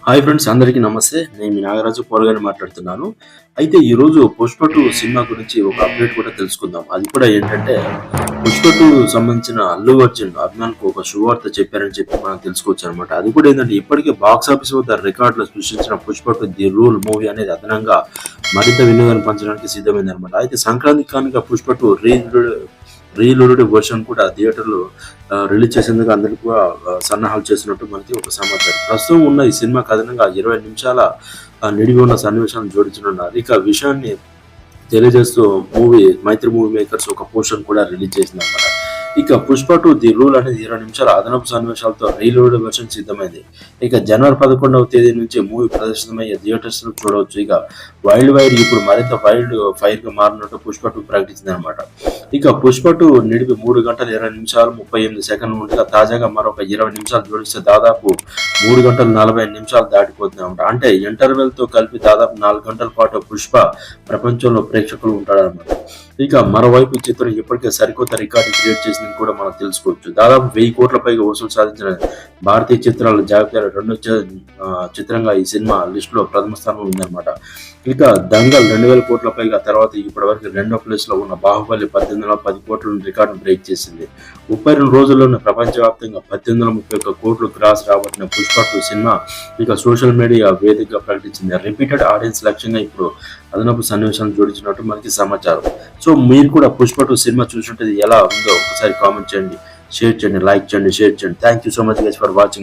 Hi friends, అందరికీ నమస్తే. నేను మీ నాగరాజు పోరగాని మాట్లాడుతున్నాను. అయితే ఈరోజు 'పుష్ప 2' సినిమా గురించి ఒక అప్డేట్ కూడా తెలుసుకుందాం. అది కూడా ఏంటంటే 'పుష్ప 2' సంబంధించిన అల్లు అర్జున్ అభిమానులకు ఒక శుభవార్త చెప్పారని చెప్పి మనం తెలుసుకోవచ్చు అనమాట. అది కూడా ఏంటంటే ఇప్పటికే బాక్స్ ఆఫీస్ వద్ద రికార్డులు సృష్టించిన 'పుష్ప 2' ది రూల్ మూవీ అనేది అదనంగా మరింత వినియోగాన్ని పంచడానికి సిద్ధమైంది అనమాట. అయితే సంక్రాంతి కానుక 'పుష్ప 2' రీలోడెడ్ వర్షన్ కూడా థియేటర్లో రిలీజ్ చేసేందుకు అందరికీ కూడా సన్నాహాలు చేసినట్టు మనకి ఒక సమాచారం. ప్రస్తుతం ఉన్న ఈ సినిమా కథనంగా 20 నిమిషాల నిడివి ఉన్న సన్నివేశాలను జోడించనున్నారు. ఇక విషయాన్ని తెలియజేస్తూ మైత్రి మూవీ మేకర్స్ ఒక పోస్టర్ కూడా రిలీజ్ చేసిందన్నమాట. ఇక 'పుష్ప 2' ది రూల్ అనేది 20 నిమిషాల అదనపు సన్నివేశాలతో రీలోడ్ వర్షన్ సిద్ధమైంది. ఇక జనవరి 11వ తేదీ నుంచి మూవీ ప్రదర్శనమయ్యే థియేటర్స్ లో చూడవచ్చు. ఇక వైల్డ్ వైర్ ఇప్పుడు మరింత వైల్డ్ ఫైర్ గా మారినట్టు 'పుష్ప 2' ప్రకటించింది అనమాట. ఇక 'పుష్ప 2' నిడిపి 3 గంటల 20 నిమిషాలు 38 సెకండ్లు ఉండగా తాజాగా మరొక 20 నిమిషాలు జోడిస్తే దాదాపు 3 గంటల 45 నిమిషాలు దాటిపోతుంది అనమాట. అంటే ఇంటర్వెల్ తో కలిపి దాదాపు 4 గంటల పాటు 'పుష్ప' ప్రపంచంలో ప్రేక్షకులు ఉంటాడనమాట. ఇక మరోవైపు ఈ చిత్రం ఇప్పటికే సరికొత్త రికార్డు క్రియేట్ చేసిందని కూడా మనం తెలుసుకోవచ్చు. దాదాపు 1000 కోట్ల పైగా వసూలు సాధించిన భారతీయ చిత్రాల జాబితాలో రెండో చిత్రంగా ఈ సినిమా లిస్ట్ లో ప్రథమ స్థానంలో ఉందన్నమాట. ఇక 'దంగల్' 2000 కోట్ల పైగా తర్వాత ఇప్పటి వరకు రెండో ప్లేస్ లో ఉన్న 'బాహుబలి' 1810 కోట్ల రికార్డు బ్రేక్ చేసింది. 32 రోజుల్లోనే ప్రపంచవ్యాప్తంగా 1831 కోట్లు క్రాస్ రాబట్టిన 'పుష్ప 2' సినిమా ఇక సోషల్ మీడియా వేదికగా ప్రకటించింది. రిపీటెడ్ ఆడియన్స్ లక్ష్యంగా ఇప్పుడు అదనపు సన్నివేశాలను జోడించినట్టు మనకి సమాచారం. సో మీరు కూడా 'పుష్ప 2' సినిమా చూసినట్టు ఎలా ఉందో ఒకసారి కామెంట్ చేయండి, షేర్ చేయండి, లైక్ చేయండి, షేర్ చేయండి. Thank you so much guys for watching.